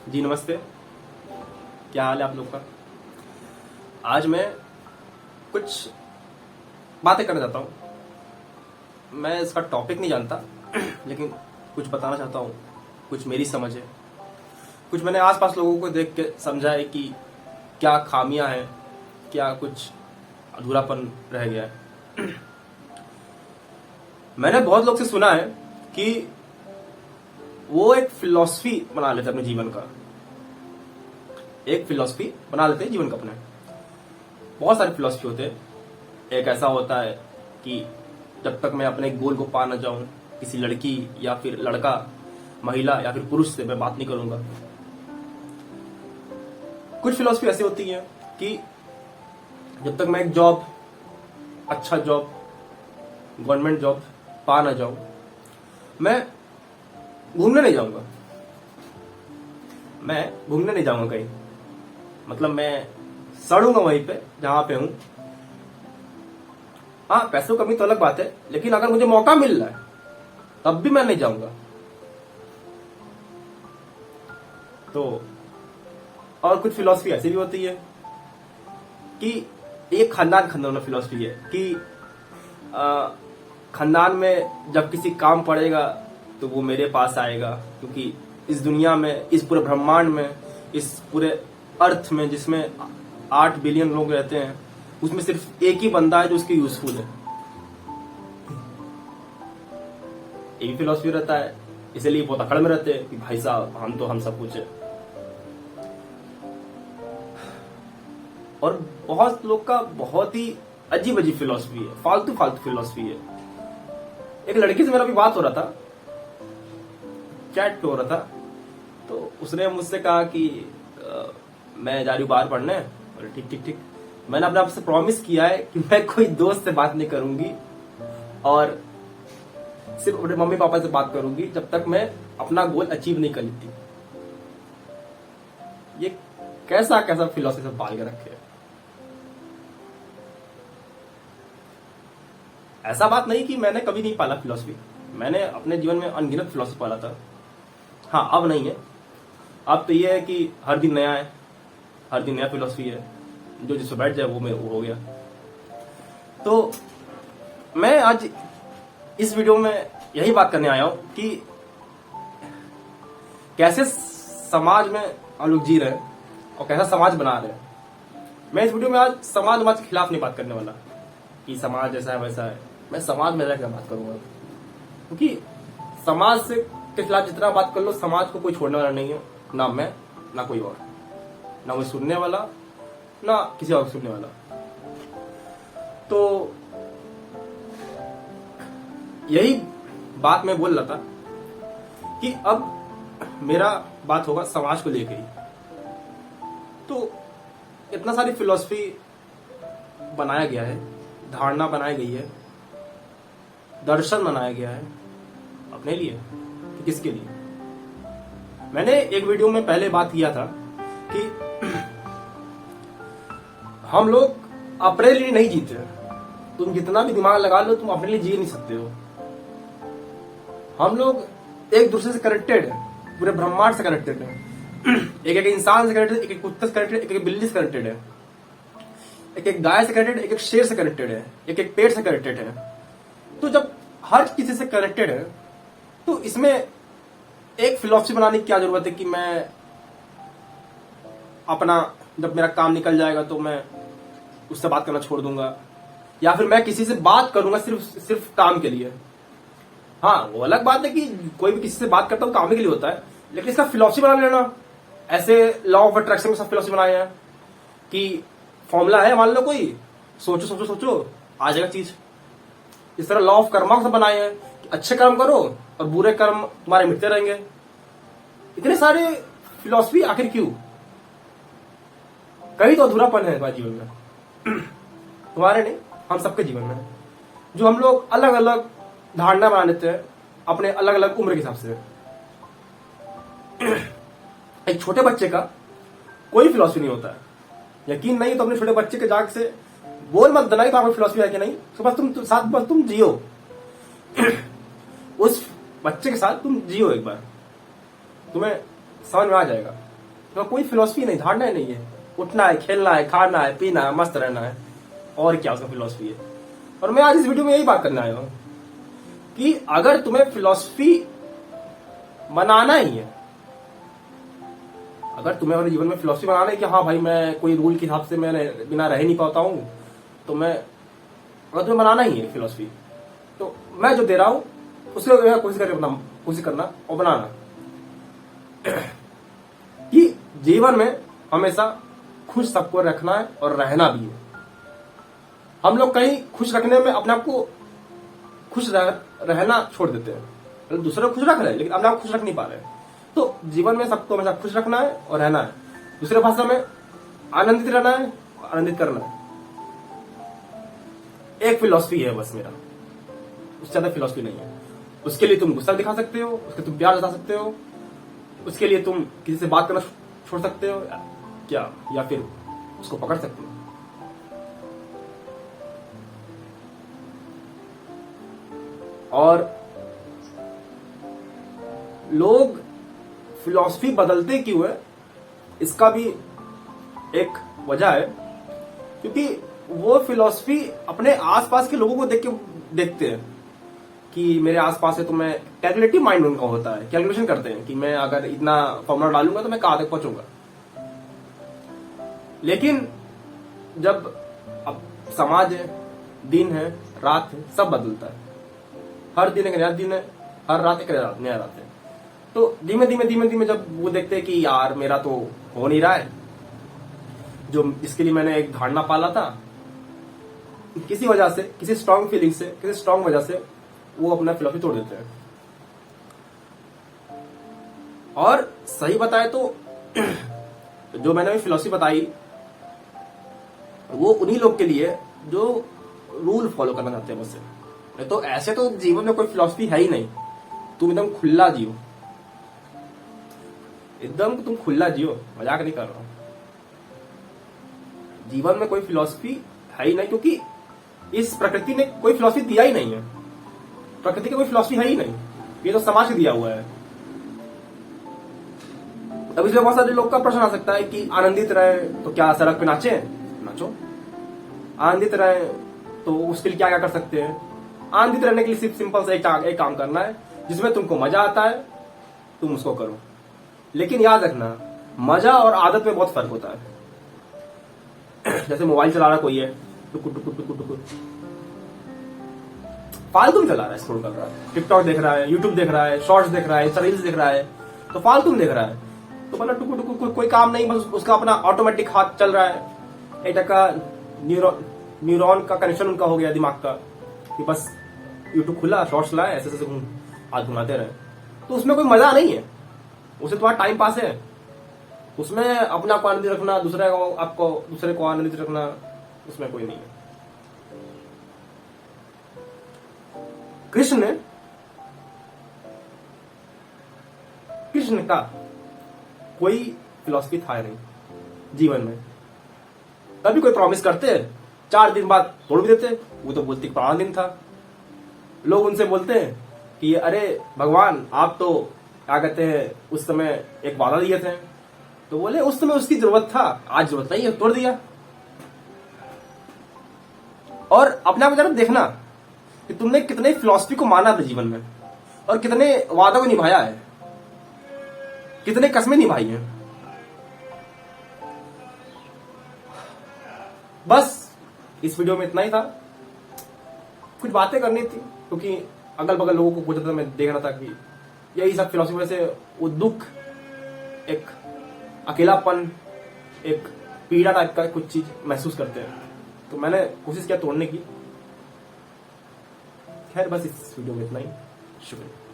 जी नमस्ते। क्या हाल है आप लोग का? आज मैं कुछ बातें करना चाहता हूँ। मैं इसका टॉपिक नहीं जानता लेकिन कुछ बताना चाहता हूँ। कुछ मेरी समझ है, कुछ मैंने आसपास लोगों को देख के समझा है कि क्या खामियां हैं, क्या कुछ अधूरापन रह गया है। मैंने बहुत लोग से सुना है कि वो एक फिलॉसफी बना लेते अपने जीवन का, एक फिलॉसफी बना लेते हैं जीवन का अपने। बहुत सारे फिलॉसफी होते हैं। एक ऐसा होता है कि जब तक मैं अपने गोल को पा न जाऊं, किसी लड़की या फिर लड़का, महिला या फिर पुरुष से मैं बात नहीं करूंगा। कुछ फिलॉसफी ऐसी होती है कि जब तक मैं एक जॉब, अच्छा जॉब, गवर्नमेंट जॉब पा ना जाऊं, मैं घूमने नहीं जाऊंगा। मैं घूमने नहीं जाऊंगा कहीं, मतलब मैं सड़ूंगा वहीं पे जहां पे हूं। हाँ, पैसों की कमी तो अलग बात है, लेकिन अगर मुझे मौका मिल रहा है तब भी मैं नहीं जाऊंगा। तो और कुछ फिलॉसफी ऐसी भी होती है कि एक खानदान खानदान फिलॉसफी है कि खानदान में जब किसी काम पड़ेगा तो वो मेरे पास आएगा, क्योंकि इस दुनिया में, इस पूरे ब्रह्मांड में, इस पूरे अर्थ में जिसमें 8 बिलियन लोग रहते हैं, उसमें सिर्फ एक ही बंदा है जो उसके यूजफुल है। ये भी फिलॉसफी रहता है, इसलिए बहुत अकड़ में रहते हैं कि भाई साहब हम सब कुछ है। और बहुत लोग का बहुत ही अजीब अजीब फिलॉसफी है, फालतू फालतू फिलॉसफी है। एक लड़की से मेरा भी बात हो रहा था, चैट पे हो रहा था, तो उसने मुझसे कहा कि मैं जा रही हूँ बाहर पढ़ने। और ठीक ठीक ठीक, मैंने अपने आप से प्रॉमिस किया है कि मैं कोई दोस्त से बात नहीं करूंगी और सिर्फ अपने मम्मी पापा से बात करूंगी जब तक मैं अपना गोल अचीव नहीं कर लेती। ये कैसा कैसा फिलॉसफी से पाल के रखे है। ऐसा बात नहीं कि मैंने कभी नहीं पाला फिलॉसफी, मैंने अपने जीवन में अनगिनत फिलॉसफी पाला था। हाँ, अब नहीं है। अब तो ये है कि हर दिन नया है, हर दिन नया फिलॉसफी है, जो जिसमें बैठ जाए वो हो गया। तो मैं आज इस वीडियो में यही बात करने आया हूं कि कैसे समाज में हम लोग जी रहे हैं और कैसा समाज बना रहे हैं। मैं इस वीडियो में आज समाज के खिलाफ नहीं बात करने वाला कि समाज ऐसा है वैसा है। मैं समाज में रहकर बात करूंगा, क्योंकि समाज से के खिलाफ जितना बात कर लो, समाज को कोई छोड़ने वाला नहीं है। ना मैं, ना कोई और, ना कोई सुनने वाला, ना किसी और सुनने वाला। तो यही बात मैं बोल रहा था कि अब मेरा बात होगा समाज को लेकर ही। तो इतना सारी फिलॉसफी बनाया गया है, धारणा बनाई गई है, दर्शन बनाया गया है अपने लिए कि किसके लिए। मैंने एक वीडियो में पहले बात किया था कि हम लोग अपने लिए नहीं जीते। तुम जितना भी दिमाग लगा लो, तुम अपने लिए जी नहीं सकते हो। हम लोग एक दूसरे से कनेक्टेड है, पूरे ब्रह्मांड से कनेक्टेड है। एक एक इंसान से कनेक्टेड, एक एक कुत्ते से कनेक्टेड, एक एक बिल्ली से कनेक्टेड है, एक एक गाय से कनेक्टेड, एक एक शेर से कनेक्टेड है, एक एक पेड़ से कनेक्टेड है। तो जब हर किसी से कनेक्टेड है तो इसमें एक फिलॉसफी बनाने की क्या जरूरत है कि मैं अपना, जब मेरा काम निकल जाएगा तो मैं उससे बात करना छोड़ दूंगा, या फिर मैं किसी से बात करूंगा सिर्फ काम के लिए। हाँ, वो अलग बात है कि कोई भी किसी से बात करता है काम के लिए होता है, लेकिन इसका फिलॉसफी बना लेना, ऐसे लॉ ऑफ अट्रैक्शन में सब फिलॉसफी बनाए हैं कि फॉर्मूला है, मान लो कोई, सोचो सोचो सोचो आ जाएगा चीज। इस तरह लॉ ऑफ कर्मा सब बनाए हैं कि अच्छे कर्म करो और बुरे कर्म तुम्हारे मिटते रहेंगे। इतने सारे फिलॉसफी आखिर क्यों? कहीं तो अधूरापन है हमारे जीवन में। तुम्हारे नहीं, हम सबके जीवन में, जो हम लोग अलग अलग धारणा बना लेते हैं अपने अलग अलग उम्र के हिसाब से। एक छोटे बच्चे का कोई फिलॉसफी नहीं होता है। यकीन नहीं तो अपने छोटे बच्चे के जाग से बोल मत देना तो आपको फिलॉसफी है कि नहीं, तो बस तुम जियो। उस बच्चे के साथ तुम जियो, एक बार तुम्हें समझ में आ जाएगा तो कोई फिलॉसफी नहीं, धारणा नहीं है। उठना है, खेलना है, खाना है, पीना है, मस्त रहना है, और क्या उसका फिलॉसफी है। और मैं आज इस वीडियो में यही बात करने आया हूं कि अगर तुम्हें फिलॉसफी बनाना ही है, अगर तुम्हें अपने जीवन में फिलॉसफी बनाना है कि हाँ भाई मैं कोई रूल के हिसाब से मैं बिना रह नहीं पाता हूं, तो मैं, अगर तुम्हें बनाना ही है फिलॉसफी, तो मैं जो दे रहा हूं उसको कोशिश करना और बनाना कि जीवन में हमेशा खुश सबको रखना है और रहना भी है। हम लोग कहीं खुश रखने में अपने आप को खुश रहना छोड़ देते हैं, मतलब दूसरे को खुश रख रहे हैं लेकिन अपने आप खुश रख नहीं पा रहे हैं। तो जीवन में सबको हमेशा खुश रखना है और रहना है। दूसरे भाषा में आनंदित रहना है, आनंदित करना है। एक फिलॉसफी है बस मेरा, उससे ज्यादा फिलॉसफी नहीं है। उसके लिए तुम गुस्सा दिखा सकते हो, उसके तुम प्यार जता सकते हो, उसके लिए तुम किसी से बात करना छोड़ सकते हो क्या, या फिर उसको पकड़ सकते हो। और लोग फिलॉसफी बदलते क्यों है, इसका भी एक वजह है, क्योंकि वो फिलॉसफी अपने आसपास के लोगों को देखते हैं कि मेरे आसपास है, तो मैं कैलकुलेटिव माइंड उनका होता है, कैलकुलेशन करते हैं कि मैं अगर इतना फॉर्मूला डालूंगा तो मैं कहां तक पहुंचूंगा। लेकिन जब अब समाज है, दिन है, रात है, सब बदलता है। हर दिन एक नया दिन है, हर रात एक नया रात है। तो धीमे धीमे जब वो देखते हैं कि यार मेरा तो हो नहीं रहा है, जो जिसके लिए मैंने एक धारणा पाला था, किसी वजह से, किसी स्ट्रांग फीलिंग से, किसी स्ट्रांग वजह से वो अपना फिलॉसफी तोड़ देते हैं। और सही बताए तो जो मैंने फिलॉसफी बताई वो उन्हीं लोग के लिए जो रूल फॉलो करना चाहते हैं मुझसे। तो ऐसे तो जीवन में कोई फिलॉसफी है ही नहीं। तुम एकदम खुला जियो, एकदम तुम खुला जियो, मजाक नहीं कर रहा हूं। जीवन में कोई फिलॉसफी है ही नहीं, क्योंकि इस प्रकृति ने कोई फिलॉसफी दिया ही नहीं है। प्रकृति की कोई फिलॉसफी है ही नहीं, ये तो समाज से दिया हुआ है। अब इसमें बहुत सारे लोग का प्रश्न आ सकता है कि आनंदित रहे तो क्या सड़क पे नाचे, नाचो। आनंदित रहे तो उसके लिए क्या क्या कर सकते हैं। आनंदित रहने के लिए सिर्फ सिंपल से एक काम करना है, जिसमें तुमको मजा आता है तुम उसको करो। लेकिन याद रखना, मजा और आदत में बहुत फर्क होता है। जैसे मोबाइल चला रहा कोई है, टुकु टुकु टुकु टुकु फालतू में चला रहा है, स्क्रॉल कर रहा है, टिकटॉक देख रहा है, यूट्यूब देख रहा है, शॉर्ट्स देख रहा है, रील्स देख रहा है, तो फालतू में देख रहा है। तो मतलब टुकु टुकु कोई काम नहीं, बस उसका अपना ऑटोमेटिक हाथ चल रहा है। एक का न्यूरॉन का कनेक्शन उनका हो गया दिमाग का कि बस यूट्यूब खुला, शॉर्ट्स लाए, ऐसे ऐसे हाथ घुमाते रहे। तो उसमें कोई मजा नहीं है, उसे तुम्हारा टाइम पास है। उसमें अपने आप को आनंदित रखना, दूसरे को आनंदित रखना, उसमें कोई नहीं है। कृष्ण का कोई फिलॉसफी था नहीं जीवन में। कभी कोई प्रॉमिस करते, 4 दिन बाद तोड़ भी देते। वो तो बोलते 5 दिन था। लोग उनसे बोलते हैं कि अरे भगवान आप तो क्या कहते हैं उस समय एक वादा दिए थे, तो बोले उस समय उसकी जरूरत था, आज जरूरत नहीं है, तोड़ दिया। और अपने आप जरा देखना कि तुमने कितने फिलॉसफी को माना था जीवन में, और कितने वादों को निभाया है, कितने कस्में निभाई हैं। बस इस वीडियो में इतना ही था। कुछ बातें करनी थी, क्योंकि अगल बगल लोगों को कुछ मैं देख रहा था कि यही सब फिलॉसफी से वो दुख, एक अकेलापन, एक पीड़ा टाइप का कुछ चीज महसूस करते हैं। तो मैंने कोशिश किया तोड़ने की। खैर बस इस वीडियो में इतना ही। शुक्रिया।